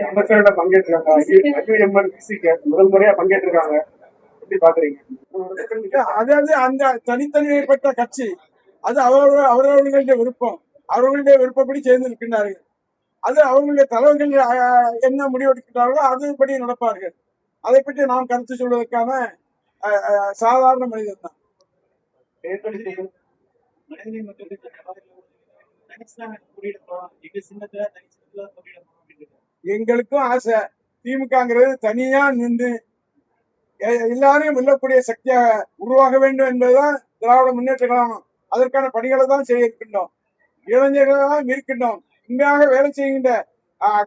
அமைச்சரோட பங்கேற்றிருக்காங்க, முதல் முறையா பங்கேற்றிருக்காங்க. எப்படி பாக்குறீங்க? அதாவது அந்த தனித்தனிப்பட்ட கட்சி அது அவர்களுடைய விருப்பம், அவர்களுடைய விருப்பப்படி சேர்ந்து இருக்கின்றார்கள். அது அவர்களுடைய தலைவர்கள் என்ன முடிவெடுக்கிறார்களோ அதுபடி நடப்பார்கள். அதை பற்றி நாம் கருத்து சொல்வதற்கான சாதாரண மனிதன் தான். எங்களுக்கும் ஆசை, திமுகங்கிறது தனியா நின்று எல்லாரையும் வெல்லக்கூடிய சக்தியாக உருவாக வேண்டும் என்பதுதான் திராவிட முன்னேற்ற கழகம். அதற்கான பணிகளை தான் செய்ய இருக்கின்றோம். இளைஞர்களெல்லாம் இருக்கின்றோம். உண்மையாக வேலை செய்கின்ற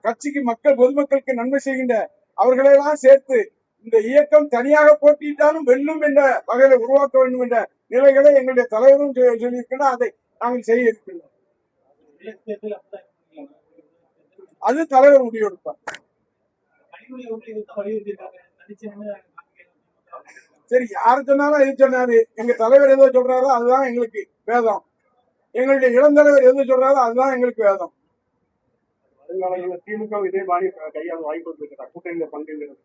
கட்சிக்கு பொதுமக்களுக்கு நன்மை செய்கின்ற அவர்களெல்லாம் சேர்த்து இந்த இயக்கம் தனியாக போட்டியிட்டாலும் வெல்லும் என்ற வகையில உருவாக்க வேண்டும் என்ற நிலைகளை எங்களுடைய தலைவரும் சொல்லியிருக்கின்றோம். அதை நாங்கள் செய்ய இருக்கின்றோம். அது தலைவர் முடிவெடுப்பார். சரி, யாரு சொன்னாலும் எது சொன்னாரு, எங்க தலைவர் எதோ சொல்றாரோ அதுதான் எங்களுக்கு வேதம். எங்களுடைய இளந்தலைவர் எது சொல்றாரோ அதுதான் எங்களுக்கு வேதம். திமுக இதே மாதிரி கையாள வாய்ப்பு இருக்கிறா கூட்டணியில பங்குங்கிறது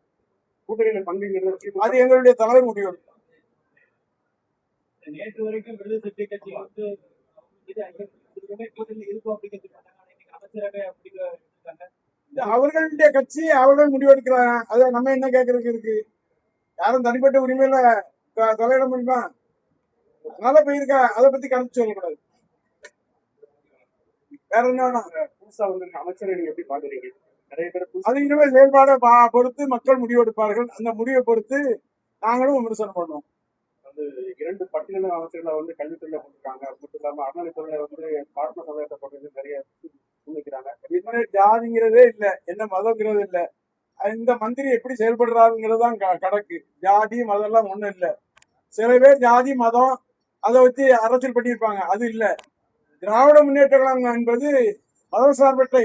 அது எங்களுடைய தலைவர் முடிவெடுப்பார். நேற்று வரைக்கும் விடுதலை சிறுத்தை கட்சி வந்து அவர்களுடைய கட்சி அவர்கள் முடிவெடுக்கிறாங்க. அதை நம்ம என்ன கேட்கறதுக்கு இருக்கு? யாரும் தனிப்பட்ட உரிமையில தலையிட முடியுமா? அதனால போயிருக்கா, அதை பத்தி கருத்து சொல்லக்கூடாது. வேற என்ன புதுசா வந்து அமைச்சரை நீங்க எப்படி பாக்குறீங்க? நிறைய பேர் அது இனிமே செயல்பாடை பொறுத்து மக்கள் முடிவெடுப்பார்கள். அந்த முடிவை பொறுத்து நாங்களும் விமர்சனம் பண்ணுவோம். இரண்டு பட்டியல அமைச்சர்களை வந்து கல்வித்துறையில போட்டிருக்காங்க. அது மட்டும் இல்லாம அறநிலைத்துறையில வந்து பார்ப்பன சமுதாயத்தை போட்டு நிறைய முன்வைக்கிறாங்க. என்ன ஜாதிங்கிறதே இல்லை, என்ன மதங்கிறது இல்லை. இந்த மந்திரி எப்படி செயல்படுறாருங்கிறதான் கணக்கு. ஜாதி மதம் எல்லாம் ஒண்ணும் இல்லை. சில பேர் ஜாதி மதம் அதை வச்சு அரசியல் பண்ணியிருப்பாங்க. அது இல்லை. திராவிட முன்னேற்ற கழகம் என்பது மதம் சார்பற்ற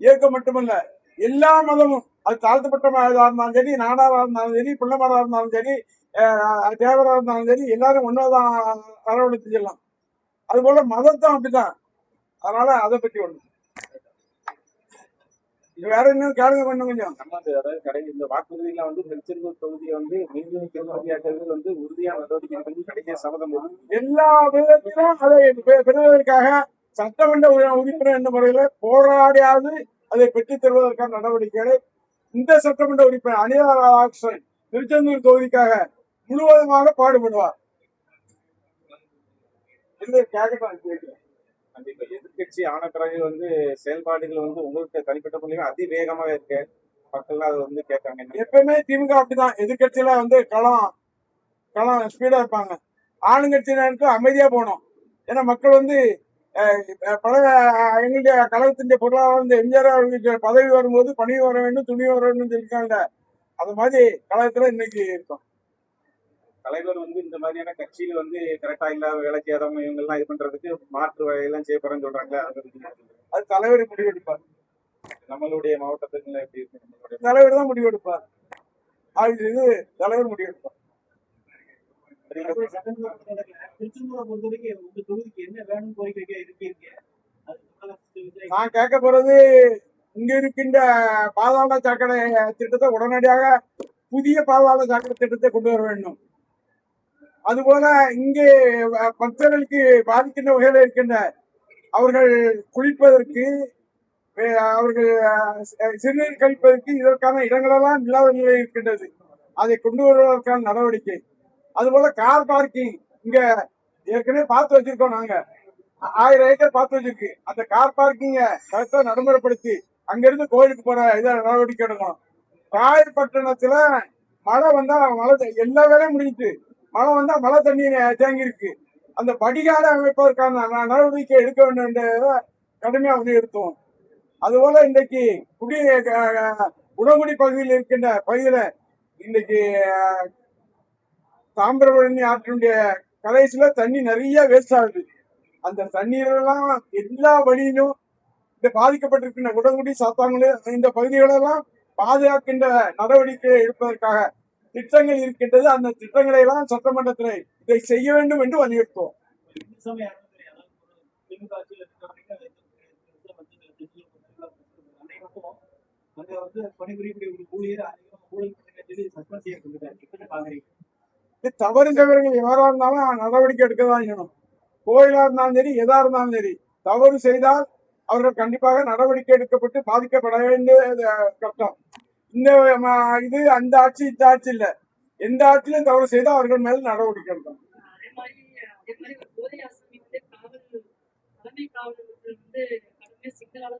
இயக்கம் மட்டுமல்ல, எல்லா மதமும், அது தாழ்த்தப்பட்ட மதமாக இருந்தாலும் சரி, நாடாரா இருந்தாலும் சரி, பிள்ளைமாரா இருந்தாலும் சரி, தேவரா இருந்தாலும் சரி, எல்லாரும் ஒன்னாதான் அரவணைத்து செல்லாம். அது போல மதத்தான் அப்படிதான். அதனால அதை பற்றி ஒண்ணு வேற என்ன கேளுங்க கொஞ்சம். அதாவது இந்த வாக்குறுதியில வந்து திருச்செந்தூர் தொகுதியை வந்து மீண்டும் தொகுதியாக்குறது வந்து உறுதியான நடவடிக்கை கிடைக்க சபதம். எல்லா விதத்திலும் அதை பெறுவதற்காக சட்டமன்ற உறுப்பினர் என்ற முறையில போராடியாவது அதை பெற்றுத் தருவதற்கான நடவடிக்கைகளை இந்த சட்டமன்ற உறுப்பினர் அனிதா ராதாகிருஷ்ணன் திருச்செந்தூர் தொகுதிக்காக முழுவதுமாக பாடுபடுவார். எதிர்கட்சி ஆன பிறகு வந்து செயல்பாடுகள் வந்து உங்களுக்கு தனிப்பட்ட முறையில் அதிவேகமாக இருக்கு. மக்கள் அதை வந்து கேட்காங்க. எப்பவுமே திமுக அப்படிதான். எதிர்கட்சியில வந்து களம் ஸ்பீடா இருப்பாங்க. ஆளுங்கட்சியினருக்கு அமைதியா போனோம். ஏன்னா மக்கள் வந்து எங்களுடைய கழகத்தின் பொருளாதார எம்ஜிஆர் அவர்களுக்கு பதவி வரும்போது பணி வர வேண்டும், துணி வர வேண்டும் சொல்லியிருக்காங்க. அது மாதிரி கழகத்துல இன்னைக்கு இருக்கும். தலைவர் வந்து இந்த மாதிரியான கட்சியில வந்து கரெக்டா இல்லாத வேலைக்கு ஏதாவது இவங்க எல்லாம் இது பண்றதுக்கு மாற்று வகையெல்லாம் செய்யப்படுறேன்னு சொல்றாங்க. அது தலைவர் முடிவெடுப்பார். நம்மளுடைய மாவட்டத்துல எப்படி இருக்கு? தலைவர் தான் முடிவெடுப்பார். இது தலைவர் முடிவெடுப்பார். நான் கேட்க போறது, இங்க இருக்கின்ற பாதாள சாக்கடை திட்டத்தை உடனடியாக புதிய பாதாள சாக்கடை திட்டத்தை கொண்டு வர வேண்டும். அதுபோல இங்கே பக்தர்களுக்கு பாதிக்கின்ற வகையில் இருக்கின்ற அவர்கள் குளிப்பதற்கு, அவர்கள் சிறுநீர் கழிப்பதற்கு இதற்கான இடங்களெல்லாம் இல்லாத நிலை இருக்கின்றது. அதை கொண்டு வருவதற்கான நடவடிக்கை. அதுபோல கார் பார்க்கிங் இங்க ஏற்கனவே பார்த்து வச்சிருக்கோம். நாங்க 1000 ஏக்கர் பார்த்து வச்சிருக்கு. அந்த கார் பார்க்கிங்க கரெக்டா நடைமுறைப்படுத்தி அங்கிருந்து கோயிலுக்கு போற இதை நடவடிக்கை எடுக்கணும். காயப்பட்டினத்துல மழை வந்தா எல்லா வேலையும் முடிஞ்சிட்டு, மழை வந்தா மழை தண்ணி தேங்கி இருக்கு. அந்த வடிகால அமைப்பதற்கான நடவடிக்கை எடுக்க வேண்டும் என்ற கடுமையா வலியுறுத்துவோம். அதுபோல இன்றைக்கு உணவுடி பகுதியில் இருக்கின்ற பகுதியில இன்னைக்கு தாமிரபரணி ஆற்றினுடைய கடைசியில தண்ணி நிறைய வேஸ்ட் ஆகுது. அந்த தண்ணீரெல்லாம் எல்லா வழியிலும் இந்த பாதிக்கப்பட்டிருக்கின்ற உடங்குடி, சாத்தாங்குடி இந்த பகுதிகளெல்லாம் பாதுகாக்கின்ற நடவடிக்கை எடுப்பதற்காக திட்டங்கள் இருக்கின்றது. அந்த திட்டங்களை எல்லாம் சட்டமன்றத்தில் இதை செய்ய வேண்டும் என்று வலியுறுத்துவோம். அங்க வந்து பணிபுரியக்கூடிய ஒரு ஊழியர் அதிகமாக ஊழல் பண்ணுங்கன்னு சொல்லி சஸ்பெண்ட் செய்யப்பட்டிருக்காரு. எப்படி பாக்குறீங்க? இது தவறுந்தவர்கள் யாரா இருந்தாலும் நடவடிக்கை எடுக்க தான் செய்யணும். கோயிலா இருந்தாலும் சரி, எதா இருந்தாலும் சரி, தவறு செய்தால் அவர்கள் கண்டிப்பாக நடவடிக்கை எடுக்கப்பட்டு பாதிக்கப்பட வேண்டிய கட்டம். இந்த இது அந்த ஆட்சி இந்த ஆட்சி இல்ல, எந்த ஆட்சியிலும் தவறு செய்தால் அவர்கள் மேல் நடவடிக்கை எடுக்கணும். அதே மாதிரி ஒரு போதை ஆசாமி வந்து தலைமை காவலர்கள் வந்து கடுமையா சிங்களால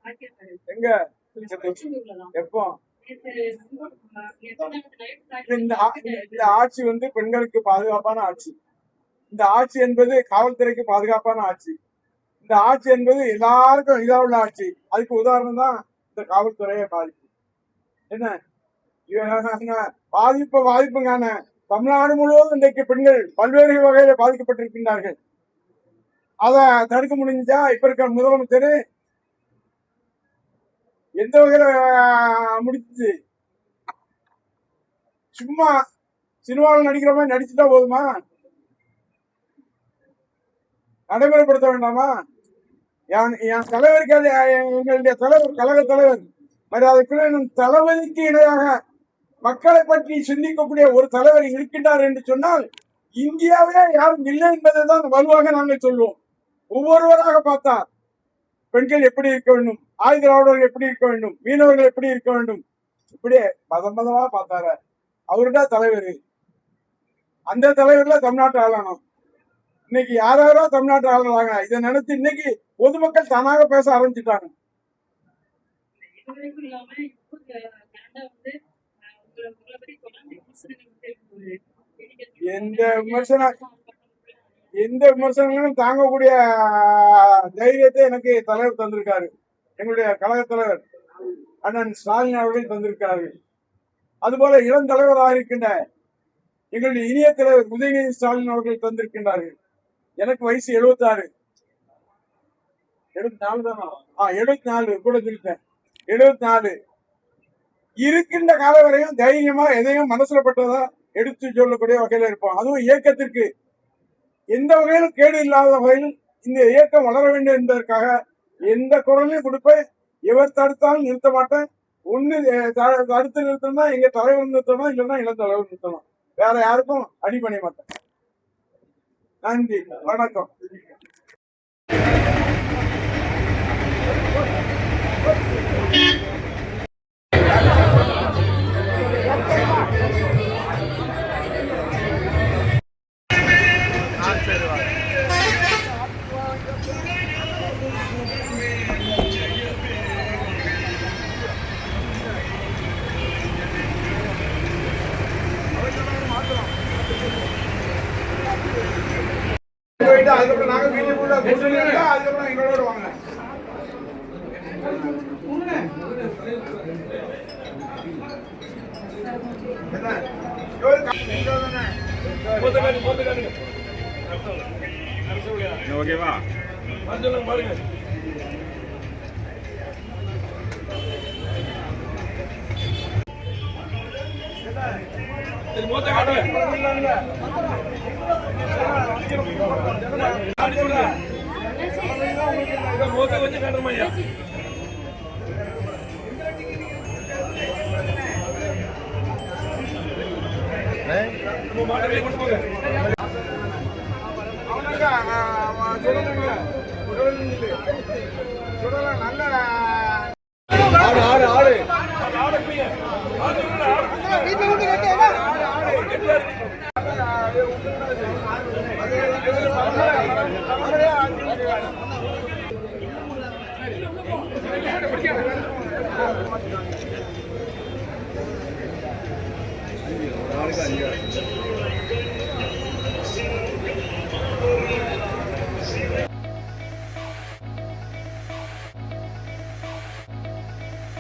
தாக்கியிருக்காரு. எங்க திருச்செந்தூர்லதான். எப்போ நேத்து இந்த ஆட்சி வந்து பெண்களுக்கு பாதுகாப்பான ஆட்சி. இந்த ஆட்சி என்பது காவல்துறைக்கு பாதுகாப்பான ஆட்சி. இந்த ஆட்சி என்பது எல்லாருக்கும் இதா உள்ள ஆட்சி. அதுக்கு உதாரணம் தான் இந்த காவல்துறையை பாதிப்பு. என்ன பாதிப்புங்கான தமிழ்நாடு முழுவதும் இன்றைக்கு பெண்கள் பல்வேறு வகையில பாதிக்கப்பட்டிருக்கின்றார்கள். அதை தடுக்க முடிஞ்சா இப்ப இருக்கிற முதலமைச்சர் எந்த வகையில முடிச்சு சும்மா சினிமாவில் நடிக்கிற மாதிரி நடிச்சுட்டா போதுமா? நடைமுறைப்படுத்த வேண்டாமா? என் தலைவருக்கு எங்களுடைய தலைவர், கழக தலைவர் மரியாதைக்குரிய தளபதிக்கு இடையாக மக்களை பற்றி சிந்திக்கக்கூடிய ஒரு தலைவர் இருக்கின்றார் என்று சொன்னால் இந்தியாவே யாரும் இல்லை என்பதை தான் வலுவாக நாங்கள் சொல்லுவோம். ஒவ்வொருவராக பார்த்தா பெண்கள் எப்படி இருக்க வேண்டும், ஆயுதவாளர்கள் எப்படி இருக்க வேண்டும், மீனவர்கள் எப்படி இருக்க வேண்டும், இப்படியே மதமா பார்த்தாரு. அவருதான் தலைவர். அந்த தலைவர்ல தமிழ்நாட்டு ஆளணும். இன்னைக்கு யாரோ தமிழ்நாட்டு ஆளுறாங்க. இதை நினைச்சு இன்னைக்கு பொதுமக்கள் தானாக பேச ஆரம்பிச்சுட்டாங்க. எந்த விமர்சனங்களும் தாங்கக்கூடிய தைரியத்தை எனக்கு தலைவர் தந்திருக்காரு. எங்களுடைய கழக தலைவர் அண்ணன் ஸ்டாலின் அவர்கள் தந்திருக்காரு. அதுபோல இளம் தலைவராக இருக்கின்ற எங்களுடைய இனிய தலைவர் உதயநிதி ஸ்டாலின் அவர்கள் தந்திருக்கின்றார்கள். எனக்கு வயசு 76, 74 தானா? 74 கூட சொல்லிட்டேன். 74 இருக்கின்ற கால வரையும் தைரியமா எதையும் மனசுல பட்டதா எடுத்து சொல்லக்கூடிய வகையில இருப்போம். அதுவும் இயக்கத்திற்கு எந்த வகையிலும் கேடு இல்லாத வகையில் இந்த இயக்கம் வளர வேண்டும் என்பதற்காக எந்த குரலையும் கொடுப்பேன். எவர் தடுத்தாலும் நிறுத்த மாட்டேன். ஒண்ணு தடுத்து நிறுத்தணும்னா எங்க தலைவர் நிறுத்தணும், இல்லைன்னா இளம் தலைவர் நிறுத்தணும். வேற யாருக்கும் அடி பண்ண மாட்டேன். நன்றி, வணக்கம். அதுக்கப்புறம் நாங்க பிஜேபி அதுக்கப்புறம் எங்களோட வாங்க. ஓகேவா? பாருங்க வச்சு காட்டுறமையா நல்ல